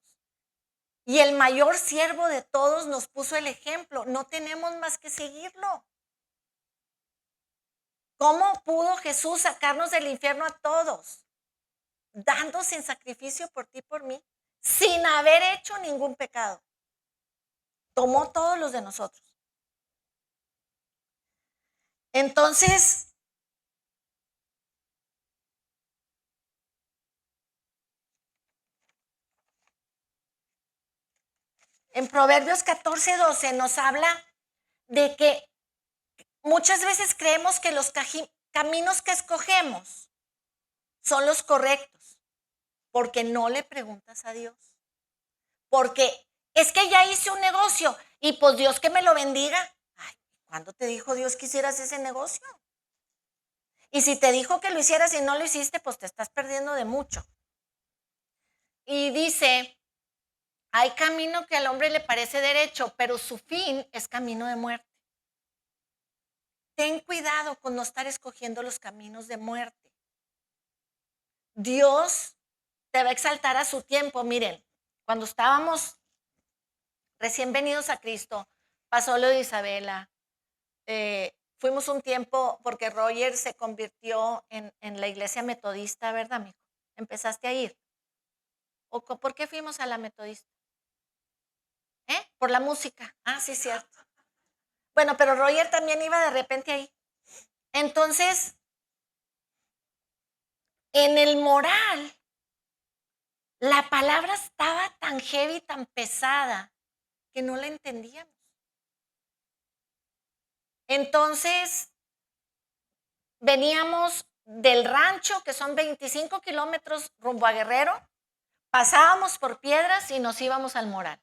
Y el mayor siervo de todos nos puso el ejemplo. No tenemos más que seguirlo. ¿Cómo pudo Jesús sacarnos del infierno a todos? Dándose en sacrificio por ti y por mí, sin haber hecho ningún pecado. Tomó todos los de nosotros. Entonces, En Proverbios 14:12 nos habla de que muchas veces creemos que los caminos que escogemos son los correctos, porque no le preguntas a Dios. Porque es que ya hice un negocio y pues Dios que me lo bendiga. Ay, ¿cuándo te dijo Dios que hicieras ese negocio? Y si te dijo que lo hicieras y no lo hiciste, pues te estás perdiendo de mucho. Y dice, hay camino que al hombre le parece derecho, pero su fin es camino de muerte. Ten cuidado con no estar escogiendo los caminos de muerte. Dios te va a exaltar a su tiempo. Miren, cuando estábamos recién venidos a Cristo, pasó lo de Isabela. Fuimos un tiempo, porque Roger se convirtió en la iglesia metodista, ¿verdad, amigo? ¿Empezaste a ir? ¿Por qué fuimos a la metodista? Por la música. Ah, sí, cierto. Bueno, pero Roger también iba de repente ahí. Entonces, en el moral, la palabra estaba tan heavy, tan pesada, que no la entendíamos. Entonces, veníamos del rancho, que son 25 kilómetros rumbo a Guerrero, pasábamos por Piedras y nos íbamos al Moral.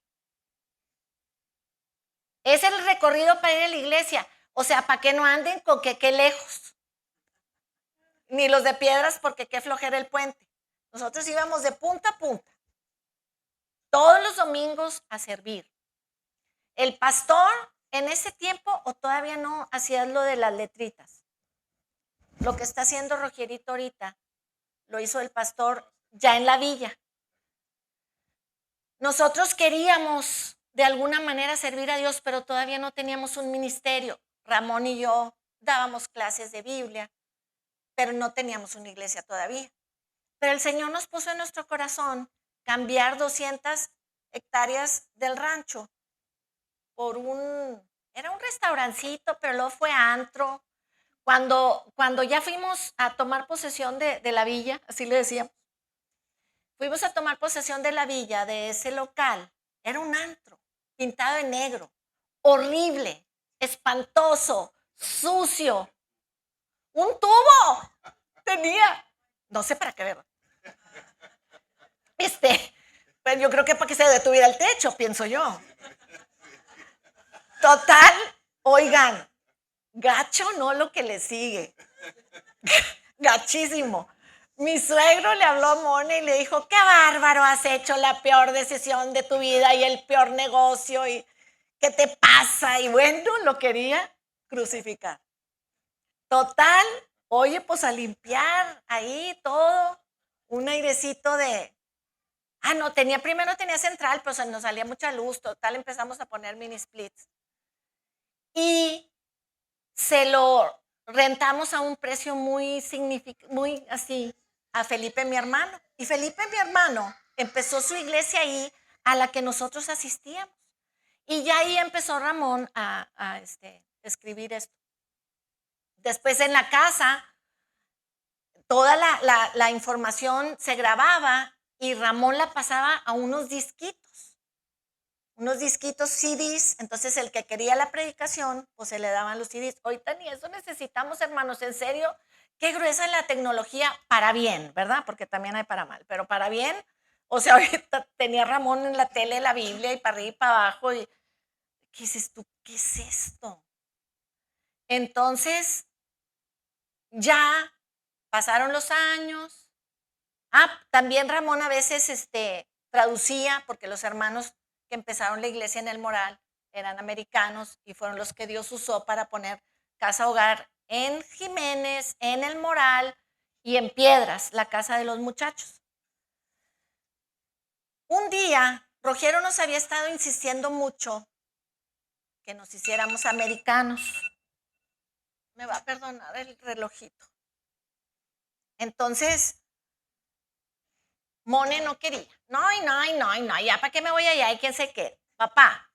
Es el recorrido para ir a la iglesia. O sea, para que no anden con que qué lejos. Ni los de Piedras, porque qué flojera el puente. Nosotros íbamos de punta a punta, todos los domingos a servir. El pastor en ese tiempo, o todavía no, hacía lo de las letritas. Lo que está haciendo Rogerito ahorita, lo hizo el pastor ya en la villa. Nosotros queríamos de alguna manera servir a Dios, pero todavía no teníamos un ministerio. Ramón y yo dábamos clases de Biblia, pero no teníamos una iglesia todavía. Pero el Señor nos puso en nuestro corazón cambiar 200 hectáreas del rancho por era un restaurancito, pero luego fue antro. Cuando ya fuimos a tomar posesión de la villa, así le decíamos, fuimos a tomar posesión de la villa, de ese local, era un antro, pintado en negro, horrible, espantoso, sucio, un tubo tenía, no sé para qué verlo. Pues yo creo que para que se detuviera el techo, pienso yo. Total, oigan, gacho no lo que le sigue. Gachísimo. Mi suegro le habló a Mona y le dijo, qué bárbaro, has hecho la peor decisión de tu vida y el peor negocio y ¿qué te pasa? Y bueno, lo quería crucificar. Total, oye, pues a limpiar ahí todo, un airecito de... no, primero tenía central, pero nos salía mucha luz, total, empezamos a poner mini splits. Y se lo rentamos a un precio muy así a Felipe, mi hermano. Y Felipe, mi hermano, empezó su iglesia ahí a la que nosotros asistíamos. Y ya ahí empezó Ramón a escribir esto. Después en la casa, toda la información se grababa y Ramón la pasaba a unos disquitos CDs, entonces el que quería la predicación, pues se le daban los CDs. Ahorita ni eso necesitamos, hermanos, en serio, qué gruesa es la tecnología para bien, ¿verdad? Porque también hay para mal, pero para bien, o sea, ahorita tenía Ramón en la tele la Biblia y para arriba y para abajo, y ¿qué dices tú? ¿Qué es esto? Entonces, ya pasaron los años. También Ramón a veces traducía, porque los hermanos que empezaron la iglesia en el Moral eran americanos y fueron los que Dios usó para poner casa hogar en Jiménez, en el Moral y en Piedras, la casa de los muchachos. Un día, Rogelio nos había estado insistiendo mucho que nos hiciéramos americanos. Me va a perdonar el relojito. Entonces, Mone no quería. No, ya para qué me voy allá y quién sé qué. Papá,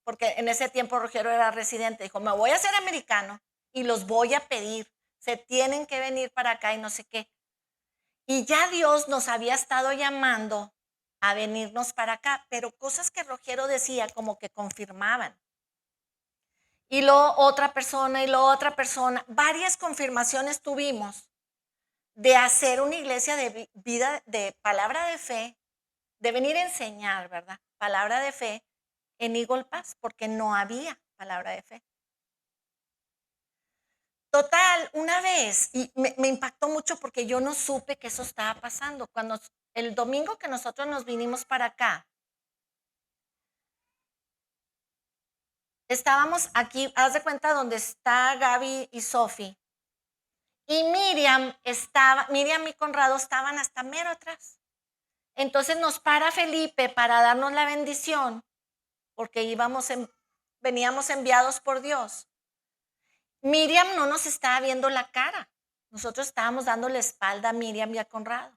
porque en ese tiempo Rogelio era residente, dijo, me voy a hacer americano y los voy a pedir. Se tienen que venir para acá y no sé qué. Y ya Dios nos había estado llamando a venirnos para acá, pero cosas que Rogiero decía como que confirmaban. Y luego otra persona y luego otra persona, varias confirmaciones tuvimos de hacer una iglesia de vida, de palabra de fe, de venir a enseñar, ¿verdad? Palabra de fe en Eagle Pass, porque no había palabra de fe. Total, una vez, y me impactó mucho porque yo no supe que eso estaba pasando. Cuando el domingo que nosotros nos vinimos para acá, estábamos aquí, haz de cuenta donde está Gaby y Sofi, y Miriam y Conrado estaban hasta mero atrás. Entonces nos para Felipe para darnos la bendición, porque veníamos enviados por Dios. Miriam no nos estaba viendo la cara. Nosotros estábamos dando la espalda a Miriam y a Conrado.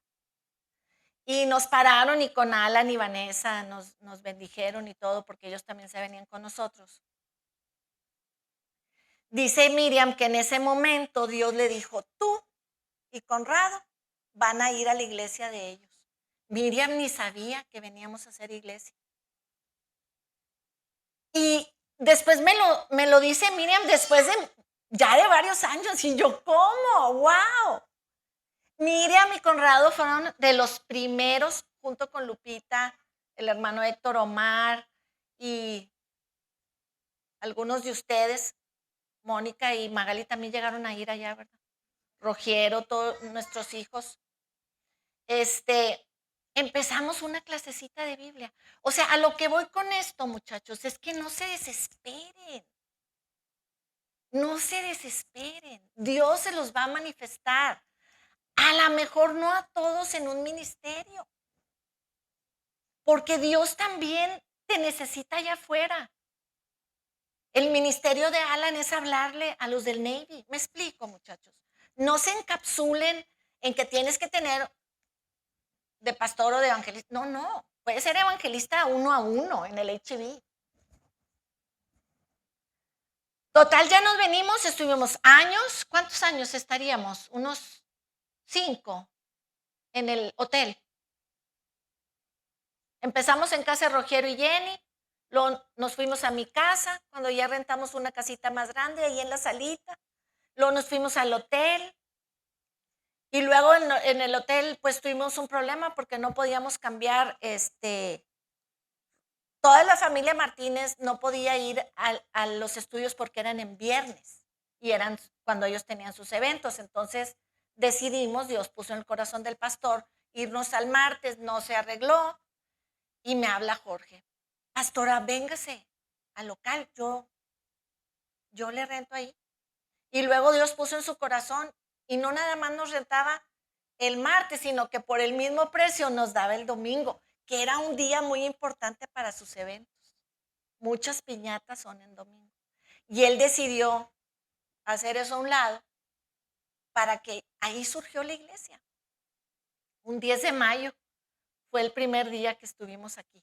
Y nos pararon y con Alan y Vanessa nos bendijeron y todo porque ellos también se venían con nosotros. Dice Miriam que en ese momento Dios le dijo, tú y Conrado van a ir a la iglesia de ellos. Miriam ni sabía que veníamos a hacer iglesia. Y después me lo dice Miriam después ya de varios años y yo, ¿cómo? ¡Wow! Miriam y Conrado fueron de los primeros, junto con Lupita, el hermano Héctor Omar y algunos de ustedes, Mónica y Magali también llegaron a ir allá, ¿verdad? Rogiero, todos nuestros hijos. Empezamos una clasecita de Biblia. O sea, a lo que voy con esto, muchachos, es que no se desesperen. No se desesperen. Dios se los va a manifestar. A lo mejor no a todos en un ministerio. Porque Dios también te necesita allá afuera. El ministerio de Alan es hablarle a los del Navy. Me explico, muchachos. No se encapsulen en que tienes que tener de pastor o de evangelista. No, no. Puede ser evangelista uno a uno en el HIV. Total, ya nos venimos, estuvimos años. ¿Cuántos años estaríamos? Unos 5 en el hotel. Empezamos en casa de Rogiero y Jenny. Luego nos fuimos a mi casa cuando ya rentamos una casita más grande ahí en la salita. Luego nos fuimos al hotel. Y luego en el hotel pues tuvimos un problema porque no podíamos cambiar, toda la familia Martínez no podía ir a los estudios porque eran en viernes y eran cuando ellos tenían sus eventos. Entonces decidimos, Dios puso en el corazón del pastor, irnos al martes, no se arregló y me habla Jorge. Pastora, véngase al local, yo le rento ahí. Y luego Dios puso en su corazón y no nada más nos rentaba el martes, sino que por el mismo precio nos daba el domingo, que era un día muy importante para sus eventos. Muchas piñatas son en domingo. Y él decidió hacer eso a un lado para que ahí surgió la iglesia. Un 10 de mayo fue el primer día que estuvimos aquí.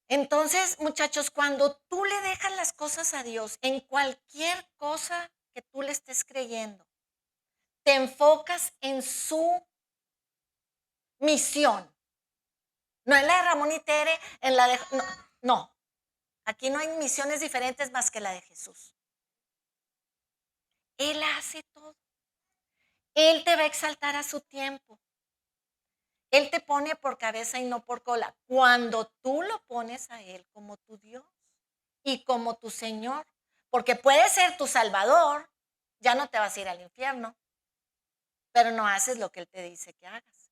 Entonces, muchachos, cuando tú le dejas las cosas a Dios, en cualquier cosa que tú le estés creyendo, te enfocas en su misión. No en la de Ramón y Tere, en la de... No, aquí no hay misiones diferentes más que la de Jesús. Él hace todo. Él te va a exaltar a su tiempo. Él te pone por cabeza y no por cola. Cuando tú lo pones a Él como tu Dios y como tu Señor, porque puede ser tu Salvador, ya no te vas a ir al infierno, pero no haces lo que Él te dice que hagas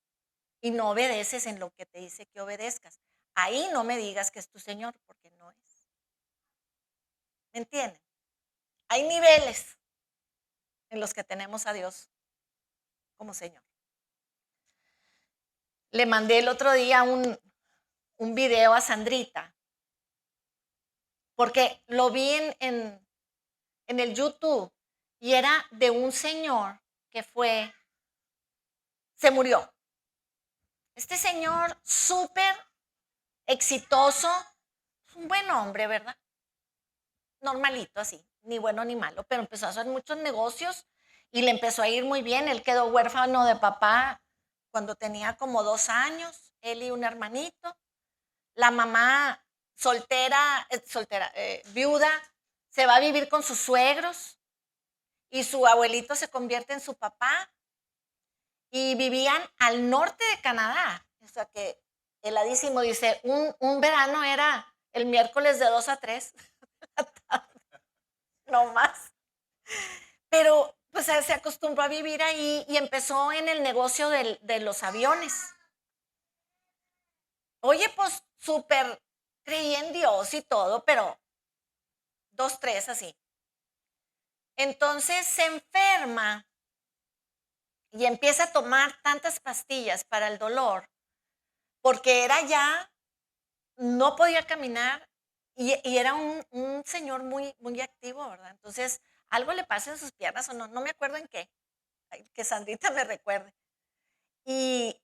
y no obedeces en lo que te dice que obedezcas. Ahí no me digas que es tu Señor, porque no es. ¿Me entienden? Hay niveles en los que tenemos a Dios como Señor. Le mandé el otro día un video a Sandrita, porque lo vi en el YouTube y era de un señor que se murió. Este señor súper exitoso, un buen hombre, ¿verdad? Normalito así, ni bueno ni malo, pero empezó a hacer muchos negocios y le empezó a ir muy bien. Él quedó huérfano de papá cuando tenía como 2 años. él y un hermanito. La mamá viuda, se va a vivir con sus suegros y su abuelito se convierte en su papá y vivían al norte de Canadá. O sea que heladísimo, dice, un verano era el miércoles de 2 a 3, no más. Pero pues se acostumbró a vivir ahí y empezó en el negocio de los aviones. Oye, pues súper creí en Dios y todo, pero 2, 3 así. Entonces se enferma y empieza a tomar tantas pastillas para el dolor, porque era ya, no podía caminar y era un señor muy, muy activo, ¿verdad? Entonces, algo le pasa en sus piernas o no, no me acuerdo en qué, que Sandrita me recuerde. Y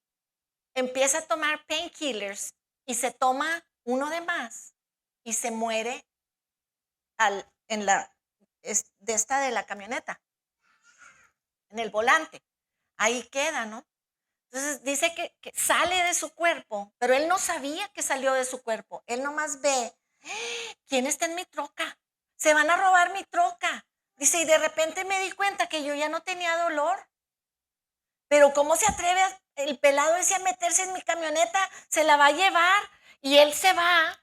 empieza a tomar painkillers y se toma uno de más y se muere en de la camioneta, en el volante. Ahí queda, ¿no? Entonces dice que sale de su cuerpo, pero él no sabía que salió de su cuerpo. Él nomás ve, ¿quién está en mi troca? Se van a robar mi troca. Dice, y de repente me di cuenta que yo ya no tenía dolor. Pero ¿cómo se atreve el pelado ese a meterse en mi camioneta? Se la va a llevar. Y él se va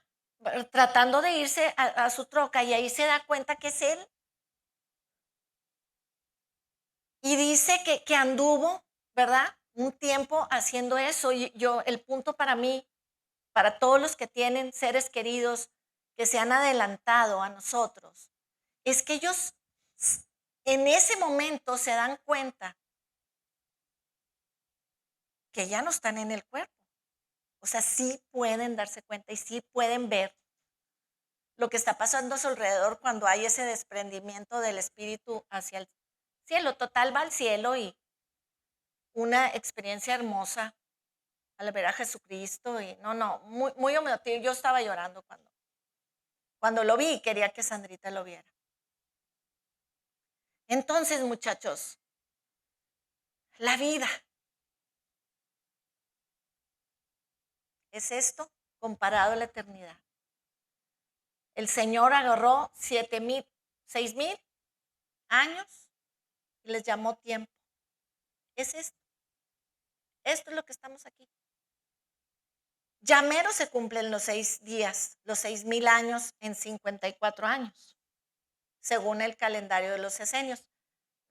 tratando de irse a su troca y ahí se da cuenta que es él. Y dice que anduvo, ¿verdad? Un tiempo haciendo eso. Y el punto para mí, para todos los que tienen seres queridos que se han adelantado a nosotros, es que ellos en ese momento se dan cuenta que ya no están en el cuerpo. O sea, sí pueden darse cuenta y sí pueden ver lo que está pasando a su alrededor cuando hay ese desprendimiento del espíritu hacia el cielo. Total, va al cielo y una experiencia hermosa al ver a Jesucristo. Y no, muy, muy emotivo. Yo estaba llorando cuando lo vi y quería que Sandrita lo viera. Entonces, muchachos, la vida es esto comparado a la eternidad. El Señor agarró 6,000 años y les llamó tiempo. Es esto. Esto es lo que estamos aquí. Ya mero se cumplen los 6 días, los 6,000 años en 54 años, según el calendario de los esenios.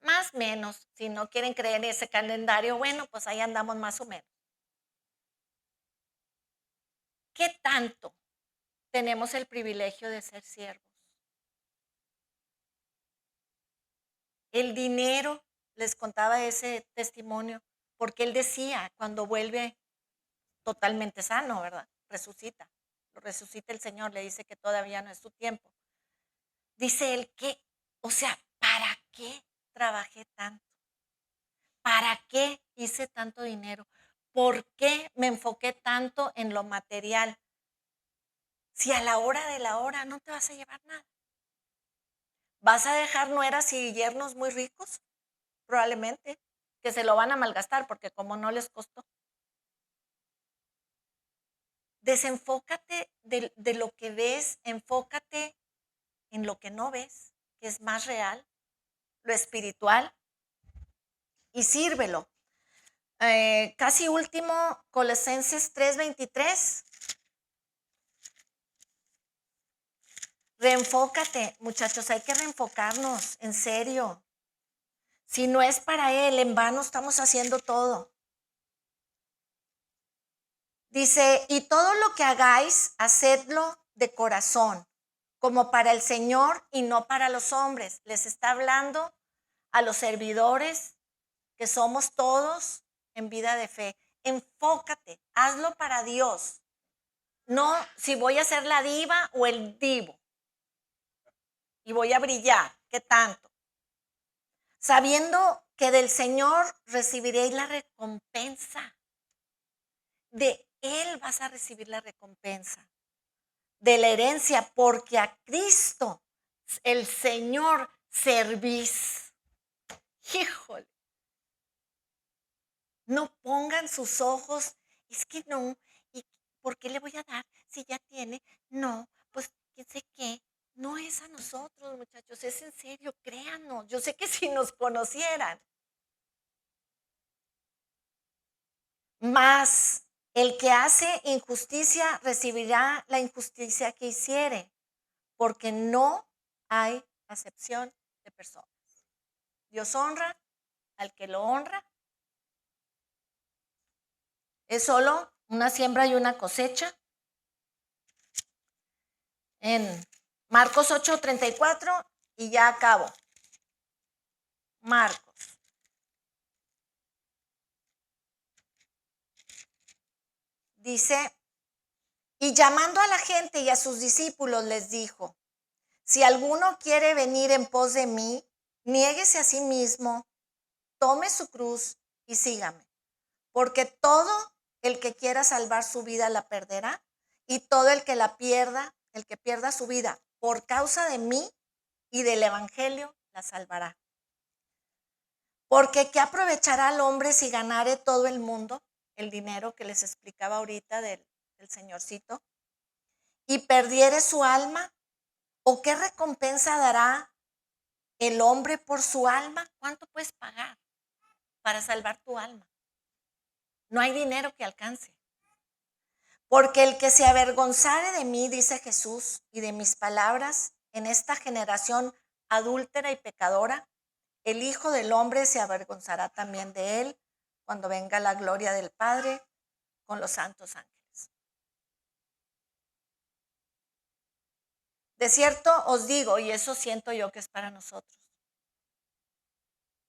Más o menos, si no quieren creer en ese calendario, bueno, pues ahí andamos más o menos. ¿Qué tanto tenemos el privilegio de ser siervos? El dinero, les contaba ese testimonio, porque él decía, cuando vuelve totalmente sano, ¿verdad? Resucita, lo resucita el Señor, le dice que todavía no es su tiempo. Dice él que, o sea, ¿para qué trabajé tanto? ¿Para qué hice tanto dinero? ¿Por qué me enfoqué tanto en lo material? Si a la hora de la hora no te vas a llevar nada. ¿Vas a dejar nueras y yernos muy ricos? Probablemente, que se lo van a malgastar porque como no les costó. Desenfócate de lo que ves, enfócate en lo que no ves, que es más real, lo espiritual, y sírvelo. Casi último, Colosenses 3:23. Reenfócate, muchachos, hay que reenfocarnos, en serio. Si no es para Él, en vano estamos haciendo todo. Dice, y todo lo que hagáis, hacedlo de corazón, como para el Señor y no para los hombres. Les está hablando a los servidores que somos todos en vida de fe. Enfócate, hazlo para Dios. No si voy a ser la diva o el divo y voy a brillar, ¿qué tanto? Sabiendo que del Señor recibiréis la recompensa. De Él vas a recibir la recompensa. De la herencia, porque a Cristo, el Señor, servís. Híjole. No pongan sus ojos, es que no, ¿por qué le voy a dar si ya tiene? No, pues quién sé qué. No es a nosotros, muchachos, es en serio, créanos. Yo sé que si nos conocieran, mas el que hace injusticia recibirá la injusticia que hiciere, porque no hay acepción de personas. Dios honra al que lo honra. Es solo una siembra y una cosecha. En Marcos 8:34 y ya acabo. Marcos. Dice, y llamando a la gente y a sus discípulos les dijo, si alguno quiere venir en pos de mí, niéguese a sí mismo, tome su cruz y sígame. Porque todo el que quiera salvar su vida la perderá, y todo el que la pierda, el que pierda su vida por causa de mí y del evangelio, la salvará. Porque ¿qué aprovechará al hombre si ganare todo el mundo? El dinero que les explicaba ahorita del señorcito. Y perdiere su alma. ¿O qué recompensa dará el hombre por su alma? ¿Cuánto puedes pagar para salvar tu alma? No hay dinero que alcance. Porque el que se avergonzare de mí, dice Jesús, y de mis palabras en esta generación adúltera y pecadora, el Hijo del Hombre se avergonzará también de él cuando venga la gloria del Padre con los santos ángeles. De cierto os digo, y eso siento yo que es para nosotros,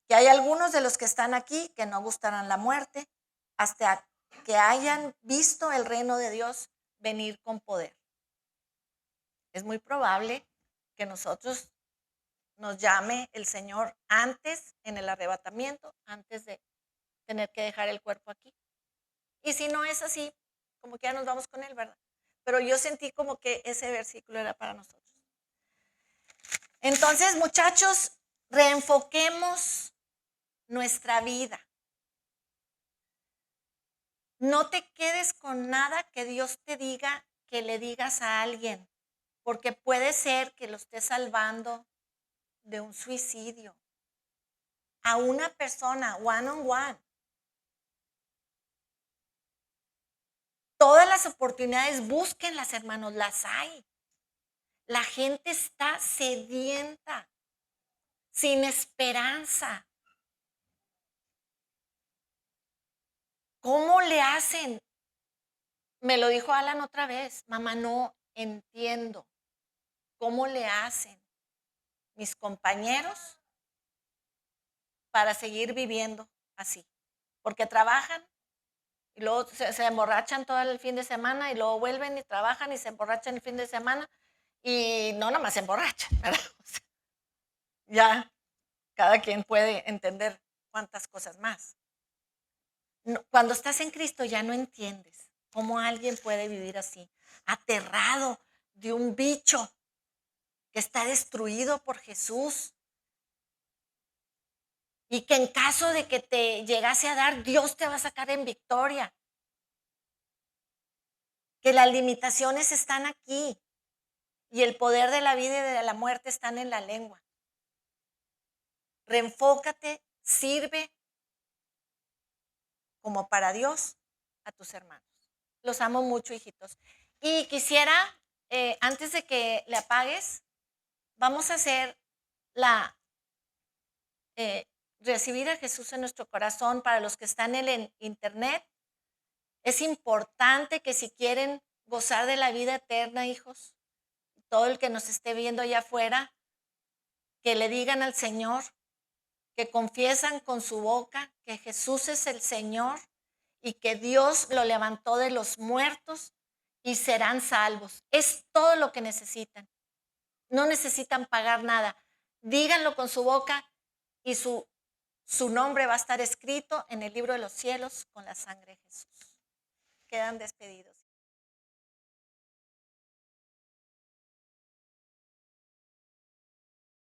que hay algunos de los que están aquí que no gustarán la muerte hasta que hayan visto el reino de Dios venir con poder. Es muy probable que nosotros nos llame el Señor antes en el arrebatamiento, antes de tener que dejar el cuerpo aquí. Y si no es así, como que ya nos vamos con Él, ¿verdad? Pero yo sentí como que ese versículo era para nosotros. Entonces, muchachos, reenfoquemos nuestra vida. No te quedes con nada que Dios te diga que le digas a alguien, porque puede ser que lo estés salvando de un suicidio. A una persona, one on one. Todas las oportunidades, búsquenlas, hermanos, las hay. La gente está sedienta, sin esperanza. ¿Cómo le hacen? Me lo dijo Alan otra vez, mamá, no entiendo. ¿Cómo le hacen mis compañeros para seguir viviendo así? Porque trabajan y luego se emborrachan todo el fin de semana y luego vuelven y trabajan y se emborrachan el fin de semana y no nada más se emborrachan, ¿verdad? O sea, ya cada quien puede entender cuántas cosas más. No, cuando estás en Cristo ya no entiendes cómo alguien puede vivir así, aterrado de un bicho que está destruido por Jesús y que en caso de que te llegase a dar, Dios te va a sacar en victoria. Que las limitaciones están aquí y el poder de la vida y de la muerte están en la lengua. Reenfócate, sirve como para Dios a tus hermanos. Los amo mucho, hijitos. Y quisiera, antes de que le apagues, vamos a hacer recibir a Jesús en nuestro corazón para los que están en el internet. Es importante que si quieren gozar de la vida eterna, hijos, todo el que nos esté viendo allá afuera, que le digan al Señor, que confiesan con su boca que Jesús es el Señor y que Dios lo levantó de los muertos y serán salvos. Es todo lo que necesitan. No necesitan pagar nada. Díganlo con su boca y su nombre va a estar escrito en el libro de los cielos con la sangre de Jesús. Quedan despedidos.